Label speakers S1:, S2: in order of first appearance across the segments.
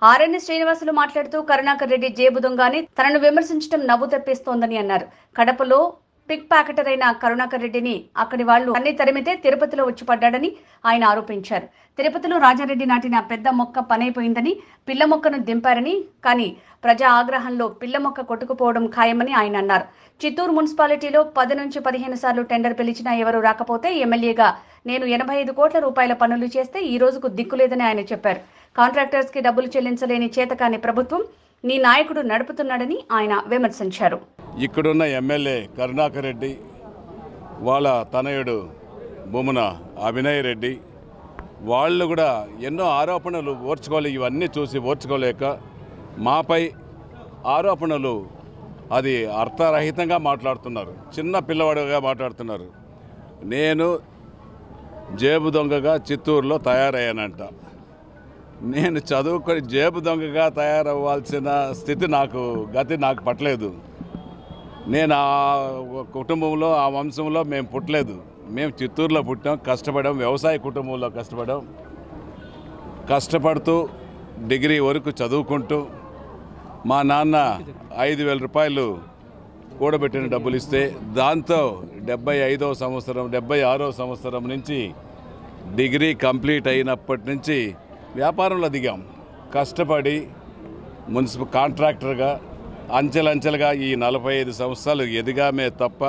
S1: RN Srinivasulu మాట్లాడుతూ కరుణాకర్ రెడ్డి జేబు దొంగని తనను విమర్శించడం నవ్వు తెప్పిస్తోందని అన్నారు. కడపలో పిక్ ప్యాకెటర్ అయిన కరుణాకర్ రెడ్డిని అక్కడి వాళ్లు అన్ని తరిమితే తిరుపతిలో వచ్చి పడ్డాడని ఆయన ఆరోపించారు. తిరుపతిలో రాజారెడ్డి నాటిన పెద్ద మొక్క పనైపోయిందని పిల్ల మొక్కను దింపారని, కానీ ప్రజా ఆగ్రహంలో పిల్ల మొక్క కొట్టుకుపోవడం ఖాయమని ఆయన అన్నారు. చిత్తూరు మున్సిపాలిటీలో 10 నుంచి 15 సార్లు టెండర్ పిలిచినా ఎవరూ రాకపోతే ఎమ్మెల్యేగా నేను 85 కోట్ల రూపాయల పనులు చేస్తే ఈ రోజుకు దిక్కులేదని ఆయన చెప్పారు. కాంట్రాక్టర్స్ కి డబ్బులు చెల్లించలేని చేతకాని ప్రభుత్వం నీ నాయకుడు నడుపుతున్నాడని ఆయన విమర్శించారు.
S2: ఇక్కడున్న ఎమ్మెల్యే కరుణాకర్ రెడ్డి, వాళ్ళ తనయుడు బొమ్మన అభినయ్ రెడ్డి వాళ్ళు కూడా ఎన్నో ఆరోపణలు ఇవన్నీ చూసి ఓర్చుకోలేక మాపై ఆరోపణలు అది అర్థరహితంగా మాట్లాడుతున్నారు. చిన్న పిల్లవాడుగా మాట్లాడుతున్నారు. నేను జేబు దొంగగా చిత్తూరులో తయారయ్యానంట. నేను చదువుకొని జేబు దొంగగా తయారవ్వాల్సిన గతి నాకు పట్టలేదు. నేను ఆ కుటుంబంలో, ఆ వంశంలో మేము పుట్టలేదు. మేము చిత్తూరులో పుట్టాం, కష్టపడాం, వ్యవసాయ కుటుంబంలో కష్టపడుతూ డిగ్రీ వరకు చదువుకుంటూ మా నాన్న 5,000 రూపాయలు కూడబెట్టిన డబ్బులు ఇస్తే దాంతో 76వ సంవత్సరం నుంచి డిగ్రీ కంప్లీట్ అయినప్పటి నుంచి వ్యాపారంలో దిగాం. కష్టపడి మున్సిపల్ కాంట్రాక్టర్గా అంచెలంచెలుగా ఈ 45 సంవత్సరాలు ఎదిగామే తప్ప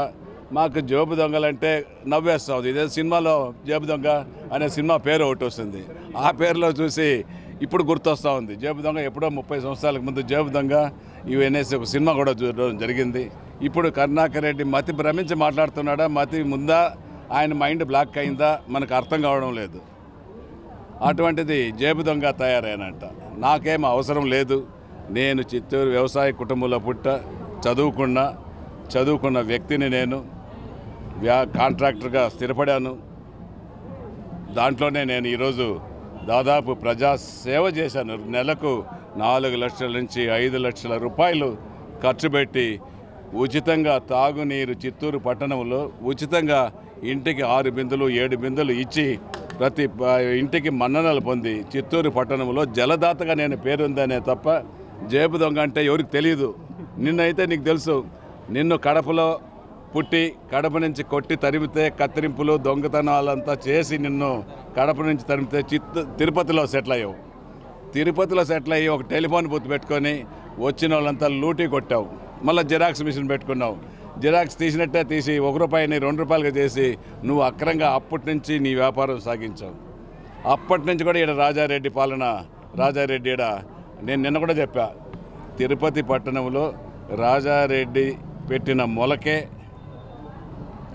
S2: మాకు జేబు దొంగలంటే నవ్వేస్తుంది. ఇదే సినిమాలో జేబు దొంగ అనే సినిమా పేరు ఒకటి వస్తుంది. ఆ పేరులో చూసి ఇప్పుడు గుర్తొస్తూ ఉంది. జేబు దొంగ ఎప్పుడో 30 సంవత్సరాలకు ముందు జేబు దొంగ ఇవనేసి ఒక సినిమా కూడా చూడడం జరిగింది. ఇప్పుడు కరుణాకర్ రెడ్డి మతి భ్రమించి మాట్లాడుతున్నాడా, మతి ముందా, ఆయన మైండ్ బ్లాక్ అయిందా మనకు అర్థం కావడం లేదు. అటువంటిది జేబు దొంగ తయారైనంట. నాకేం అవసరం లేదు. నేను చిత్తూరు వ్యవసాయ కుటుంబంలో చదువుకున్న వ్యక్తిని. నేను కాంట్రాక్టర్గా స్థిరపడాను. దాంట్లోనే నేను ఈరోజు దాదాపు ప్రజా సేవ చేశాను. నెలకు 4 లక్షల నుంచి 5 లక్షల రూపాయలు ఖర్చు పెట్టి ఉచితంగా తాగునీరు చిత్తూరు పట్టణంలో ఉచితంగా ఇంటికి 6 బిందులు 7 బిందులు ఇచ్చి ప్రతి ఇంటికి మన్ననలు పొంది చిత్తూరు పట్టణంలో జలదాతగా నేను పేరుందనే తప్ప జేబు దొంగ అంటే ఎవరికి తెలియదు. నిన్నైతే నీకు తెలుసు, నిన్ను కడపలో పుట్టి కడప నుంచి కొట్టి తరిమితే కత్తిరింపులు దొంగతనాలంతా చేసి నిన్ను కడప నుంచి తరిమితే తిరుపతిలో సెటిల్ అయ్యావు. తిరుపతిలో సెటిల్ అయ్యి ఒక టెలిఫోన్ బూత్ పెట్టుకొని వచ్చిన వాళ్ళంతా లూటీ కొట్టావు. మళ్ళీ జిరాక్స్ మిషన్ పెట్టుకున్నావు. జిరాక్స్ తీసినట్టే తీసి 1 రూపాయిని 2 రూపాయలుగా చేసి నువ్వు అక్రంగా అప్పటి నుంచి నీ వ్యాపారం సాగించావు. అప్పటి నుంచి కూడా ఈడ రాజారెడ్డి నేను నిన్న కూడా చెప్పా, తిరుపతి పట్టణంలో రాజారెడ్డి పెట్టిన మొలకే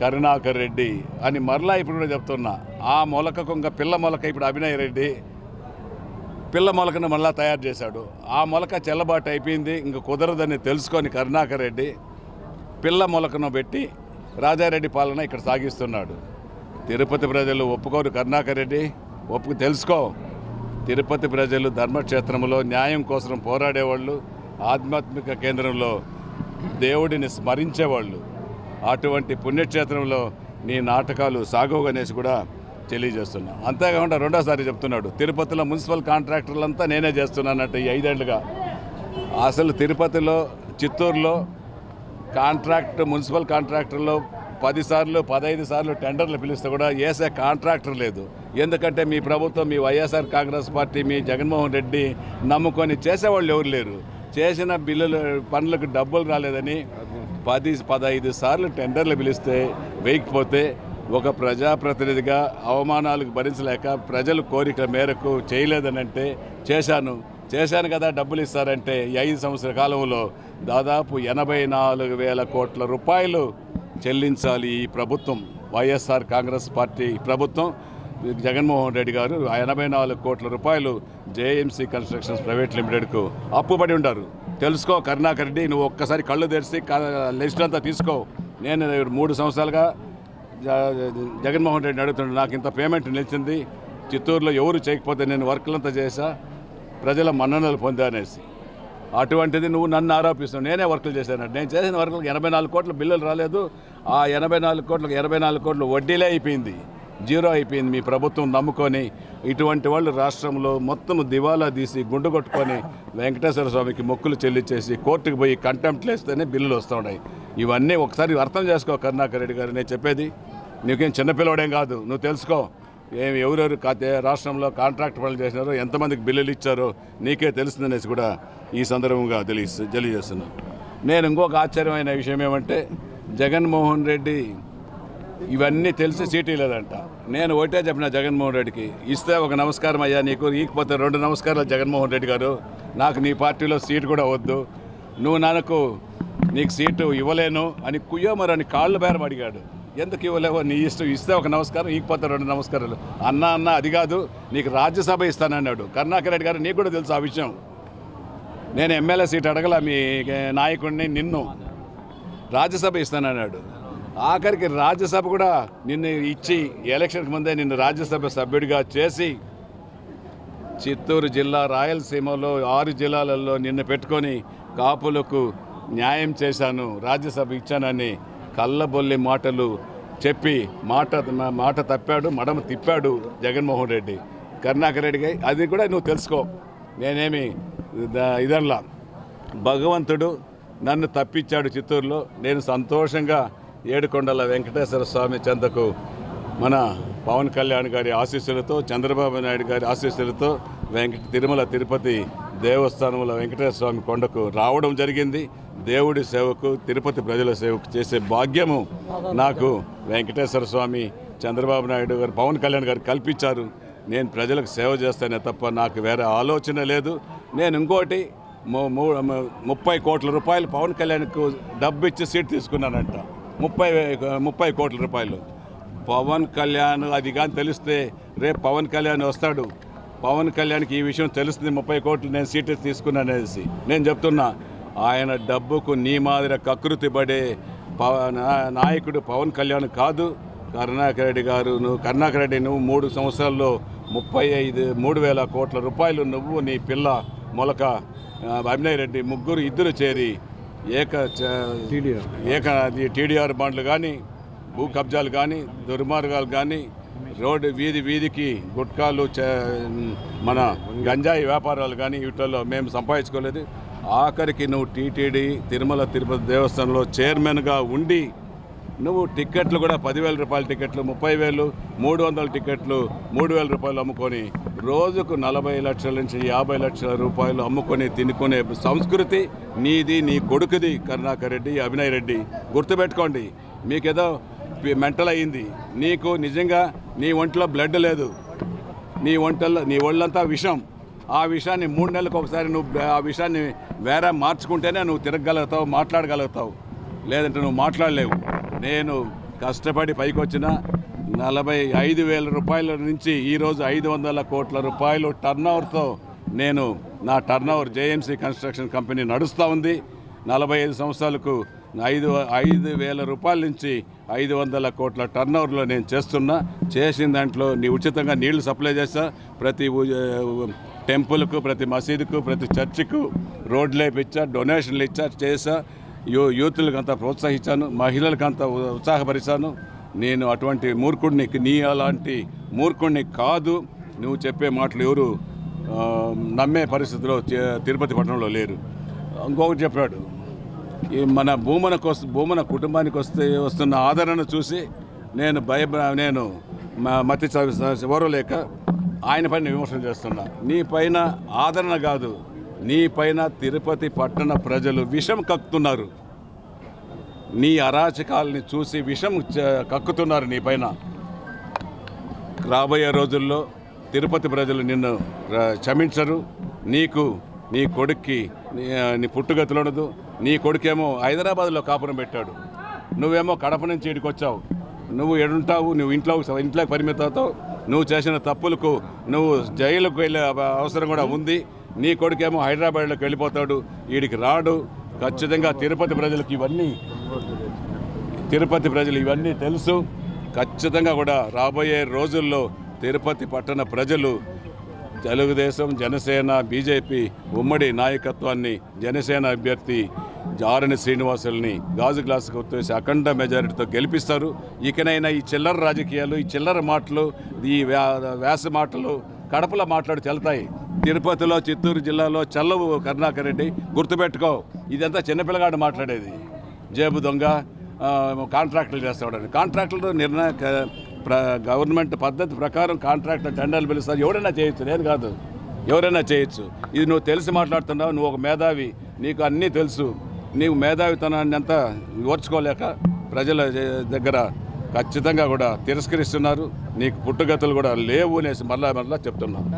S2: కరుణాకర్ రెడ్డి అని మరలా ఇప్పుడు కూడా చెప్తున్నా. ఆ మొలకకు ఇంకా పిల్ల మొలక ఇప్పుడు అభినయ్ రెడ్డి పిల్ల మొలకను మళ్ళా తయారు చేశాడు. ఆ మొలక చెల్లబాటు అయిపోయింది, ఇంక కుదరదని తెలుసుకొని కరుణాకర్ రెడ్డి పిల్ల మొలకను పెట్టి రాజారెడ్డి పాలన ఇక్కడ సాగిస్తున్నాడు. తిరుపతి ప్రజలు ఒప్పుకోరు కరుణాకర్ రెడ్డి, తెలుసుకో. తిరుపతి ప్రజలు ధర్మక్షేత్రంలో న్యాయం కోసం పోరాడేవాళ్ళు, ఆధ్యాత్మిక కేంద్రంలో దేవుడిని స్మరించేవాళ్ళు. అటువంటి పుణ్యక్షేత్రంలో నీ నాటకాలు సాగోగనేసి కూడా తెలియజేస్తున్నా. అంతేకాకుండా రెండోసారి చెప్తున్నాడు, తిరుపతిలో మున్సిపల్ కాంట్రాక్టర్లంతా నేనే చేస్తున్నానంటే ఈ 5 ఏళ్లుగా. అసలు తిరుపతిలో చిత్తూరులో మున్సిపల్ కాంట్రాక్టర్లో 10 సార్లు 15 సార్లు టెండర్లు పిలిస్తే కూడా వేసే కాంట్రాక్టర్ లేదు. ఎందుకంటే మీ ప్రభుత్వం, మీ వైఎస్ఆర్ కాంగ్రెస్ పార్టీ, మీ జగన్మోహన్ రెడ్డి నమ్ముకొని చేసేవాళ్ళు ఎవరు లేరు. చేసిన పనులకు డబ్బులు రాలేదని 10-15 సార్లు టెండర్లు పిలిస్తే వేయకపోతే ఒక ప్రజాప్రతినిధిగా అవమానాలకు భరించలేక ప్రజలు కోరిక మేరకు చేయలేదని అంటే చేశాను కదా డబ్బులు ఇస్తారంటే ఈ 5 సంవత్సరాల కాలంలో దాదాపు 84,000 కోట్ల రూపాయలు చెల్లించాలి ఈ ప్రభుత్వం. వైఎస్ఆర్ కాంగ్రెస్ పార్టీ ప్రభుత్వం, జగన్మోహన్ రెడ్డి గారు 84 కోట్ల రూపాయలు జేఎంసీ కన్స్ట్రక్షన్స్ ప్రైవేట్ లిమిటెడ్కు అప్పుబడి ఉంటారు. తెలుసుకో కరుణాకర్ రెడ్డి, నువ్వు ఒక్కసారి కళ్ళు తెరిచి లిస్ట్ అంతా తీసుకో. నేను 3 సంవత్సరాలుగా జగన్మోహన్ రెడ్డిని అడుగుతున్నాడు, నాకు ఇంత పేమెంట్ నిలిచింది, చిత్తూరులో ఎవరు చేయకపోతే నేను వర్కులంతా చేశా, ప్రజల మన్ననలు పొందా అనేసి. అటువంటిది నువ్వు నన్ను ఆరోపిస్తున్నావు. నేనే వర్కులు చేశాను. నేను చేసిన వర్కులకు 84 కోట్ల బిల్లులు రాలేదు. ఆ 84 కోట్లకు 84 కోట్లు వడ్డీలే అయిపోయింది. జీరో అయిపోయింది మీ ప్రభుత్వం నమ్ముకొని. ఇటువంటి వాళ్ళు రాష్ట్రంలో మొత్తం దివాలా తీసి గుండు కొట్టుకొని వెంకటేశ్వర స్వామికి మొక్కులు చెల్లించేసి కోర్టుకు పోయి కంటెంప్ట్లు వేస్తేనే బిల్లులు వస్తున్నాయి. ఇవన్నీ ఒకసారి అర్థం చేసుకో కరుణాకర్ రెడ్డి గారు. నేను చెప్పేది నీకేం చిన్నపిల్లవాడేం కాదు, నువ్వు తెలుసుకో. ఎవరెవరు రాష్ట్రంలో కాంట్రాక్ట్ పనులు చేసినారో, ఎంతమందికి బిల్లులు ఇచ్చారో నీకే తెలుస్తుందనేసి కూడా ఈ సందర్భంగా తెలియజేస్తున్నాను. నేను ఇంకొక ఆశ్చర్యమైన విషయం ఏమంటే, జగన్మోహన్ రెడ్డి ఇవన్నీ తెలిసి సీటు లేదంట. నేను ఒకటే చెప్పిన జగన్మోహన్ రెడ్డికి, ఇస్తే ఒక నమస్కారం అయ్యా నీకు, ఈకపోతే 2 నమస్కారాలు జగన్మోహన్ రెడ్డి గారు. నాకు నీ పార్టీలో సీటు కూడా వద్దు, నువ్వు నీకు సీటు ఇవ్వలేను అని కుయ్యోమరని కాళ్ళు బేరం అడిగాడు. ఎందుకు ఇవ్వలేవో నీ ఇష్టం, ఇస్తే ఒక నమస్కారం, ఈకపోతే 2 నమస్కారాలు. అన్న అది కాదు, నీకు రాజ్యసభ ఇస్తానన్నాడు కరుణాకర్ రెడ్డి గారు. నీకు కూడా తెలుసు ఆ విషయం. నేను ఎమ్మెల్యే సీట్ అడగల మీ నాయకుడిని, నిన్ను రాజ్యసభ ఇస్తానన్నాడు. ఆఖరికి రాజ్యసభ కూడా నిన్ను ఇచ్చి ఎలక్షన్కి ముందే నిన్ను రాజ్యసభ సభ్యుడిగా చేసి చిత్తూరు జిల్లా, రాయలసీమలో 6 జిల్లాలలో నిన్ను పెట్టుకొని కాపులకు న్యాయం చేశాను, రాజ్యసభ ఇచ్చానని కళ్ళబొల్లి మాటలు చెప్పి మాట తప్పాడు, మడమ తిప్పాడు జగన్మోహన్ రెడ్డి. కరుణాకర్ రెడ్డికి అది కూడా నువ్వు తెలుసుకో. నేనేమి ఇదల్లా, భగవంతుడు నన్ను తప్పించాడు చిత్తూరులో. నేను సంతోషంగా ఏడుకొండల వెంకటేశ్వర స్వామి చెంతకు మన పవన్ కళ్యాణ్ గారి ఆశీస్సులతో, చంద్రబాబు నాయుడు గారి ఆశీస్సులతో తిరుమల తిరుపతి దేవస్థానంలో వెంకటేశ్వర స్వామి కొండకు రావడం జరిగింది. దేవుడి సేవకు, తిరుపతి ప్రజల సేవకు చేసే భాగ్యము నాకు వెంకటేశ్వర స్వామి, చంద్రబాబు నాయుడు గారు, పవన్ కళ్యాణ్ గారు కల్పించారు. నేను ప్రజలకు సేవ చేస్తానే తప్ప నాకు వేరే ఆలోచన లేదు. నేను ఇంకోటి 30 కోట్ల రూపాయలు పవన్ కళ్యాణ్కు డబ్బు ఇచ్చి సీట్ తీసుకున్నానంట. 30 కోట్ల రూపాయలు. పవన్ కళ్యాణ్ అది కానీ తెలిస్తే, రేపు పవన్ కళ్యాణ్ వస్తాడు, పవన్ కళ్యాణ్కి ఈ విషయం తెలుస్తుంది 30 కోట్లు నేను సీటు తీసుకున్నానేసి. నేను చెప్తున్నా, ఆయన డబ్బుకు నీ మాదిరి కకృతి పడే నాయకుడు పవన్ కళ్యాణ్ కాదు కరుణాకర్ రెడ్డి గారు. కరుణాకర్ రెడ్డి నువ్వు 3 సంవత్సరాల్లో 3,000 కోట్ల రూపాయలు నువ్వు, నీ పిల్ల మొలక అభినయ్ రెడ్డి ఇద్దరు చేరి టీడీఆర్ బాండ్లు కానీ, భూ కబ్జాలు కానీ, దుర్మార్గాలు కానీ, రోడ్డు వీధికి గుట్కాలు, మన గంజాయి వ్యాపారాలు కానీ వీటిల్లో మేము సంపాదించుకోలేదు. ఆఖరికి నువ్వు టీటీడీ తిరుమల తిరుపతి దేవస్థానంలో చైర్మన్గా ఉండి నువ్వు టిక్కెట్లు కూడా 10,000 రూపాయల టికెట్లు, 30,000, 300 టికెట్లు 3,000 రూపాయలు అమ్ముకొని రోజుకు 40 లక్షల నుంచి 50 లక్షల రూపాయలు అమ్ముకొని తినుకునే సంస్కృతి నీది, నీ కొడుకుది కరుణాకర్ రెడ్డి, అభినయ్ రెడ్డి. గుర్తుపెట్టుకోండి, మీకేదో మెంటల్ అయ్యింది. నీకు నిజంగా నీ ఒంట్లో బ్లడ్ లేదు, నీ ఒళ్ళంతా విషం. ఆ విషయాన్ని 3 నెలలకు ఒకసారి నువ్వు ఆ విషయాన్ని వేరే మార్చుకుంటేనే నువ్వు తిరగగలుగుతావు, మాట్లాడగలుగుతావు. లేదంటే నువ్వు మాట్లాడలేవు. నేను కష్టపడి పైకి వచ్చిన 45,000 రూపాయల నుంచి ఈరోజు 500 కోట్ల రూపాయలు టర్నోవర్తో నేను నా టర్నోవర్ జేఎంసీ కన్స్ట్రక్షన్ కంపెనీ నడుస్తూ ఉంది. 45 సంవత్సరాలకు 5,000 రూపాయల నుంచి 500 కోట్ల టర్నోవర్లో నేను చేసిన దాంట్లో ఉచితంగా నీళ్లు సప్లై చేస్తా. ప్రతి టెంపుల్కు, ప్రతి మసీదుకు, ప్రతి చర్చికు రోడ్లు వేయించా, డొనేషన్లు చేసా. యూత్లకంతా ప్రోత్సహించాను, మహిళలకంతా ఉత్సాహపరిచాను. నేను అటువంటి మూర్ఖుడిని, నీ అలాంటి మూర్ఖుడిని కాదు. నువ్వు చెప్పే మాటలు ఎవరు నమ్మే పరిస్థితిలో తిరుపతి పట్టణంలో లేరు. ఇంకొకటి చెప్పాడు, మన భూమన కుటుంబానికి వస్తున్న ఆదరణ చూసి నేను మతి ఓరలేక ఆయన పైన విమర్శలు చేస్తున్నా. నీ పైన ఆదరణ కాదు, నీ పైన తిరుపతి పట్టణ ప్రజలు విషం కక్కుతున్నారు. నీ అరాచకాలని చూసి విషం కక్కుతున్నారు నీ పైన. రాబోయే రోజుల్లో తిరుపతి ప్రజలు నిన్ను క్షమించరు. నీకు, నీ కొడుక్కి నీ పుట్టుగతులు ఉండదు. నీ కొడుకేమో హైదరాబాద్లో కాపురం పెట్టాడు, నువ్వేమో కడప నుంచి ఇక్కడికి వచ్చావు. నువ్వు ఎడుంటావు, నువ్వు ఇంట్లోకి పరిమితం అవుతావు. నువ్వు చేసిన తప్పులకు నువ్వు జైలుకు వెళ్ళే అవసరం కూడా ఉంది. నీ కొడుకేమో హైదరాబాద్లోకి వెళ్ళిపోతాడు, వీడికి రాడు. ఖచ్చితంగా తిరుపతి ప్రజలు ఇవన్నీ తెలుసు. ఖచ్చితంగా కూడా రాబోయే రోజుల్లో తిరుపతి పట్టణ ప్రజలు తెలుగుదేశం, జనసేన, బీజేపీ ఉమ్మడి నాయకత్వాన్ని, జనసేన అభ్యర్థి ఆరణి శ్రీనివాసుల్ని గాజు గ్లాసు కొట్టేసి అఖండ మెజారిటీతో గెలిపిస్తారు. ఇకనైనా ఈ చిల్లర రాజకీయాలు, ఈ చిల్లర మాటలు, ఈ వ్యాస మాటలు కడపలో మాట్లాడి చెల్తాయి. తిరుపతిలో, చిత్తూరు జిల్లాలో చల్లవు కరుణాకర్ రెడ్డి, గుర్తుపెట్టుకో. ఇదంతా చిన్నపిల్లగాడు మాట్లాడేది. జేబు దొంగ, కాంట్రాక్టులు చేస్తాడని. కాంట్రాక్టులు గవర్నమెంట్ పద్ధతి ప్రకారం కాంట్రాక్టర్ టెండర్లు పిలుస్తారు. ఎవరైనా చేయొచ్చు, నేను కాదు, ఎవరైనా చేయొచ్చు. ఇది నువ్వు తెలిసి మాట్లాడుతున్నావు. నువ్వు ఒక మేధావి, నీకు అన్నీ తెలుసు. నీవు మేధావితనాన్ని అంతా ఓర్చుకోలేక ప్రజల దగ్గర ఖచ్చితంగా కూడా తిరస్కరిస్తున్నారు. నీకు పుట్టుగతులు కూడా లేవు అనేసి మళ్ళా చెప్తున్నాను.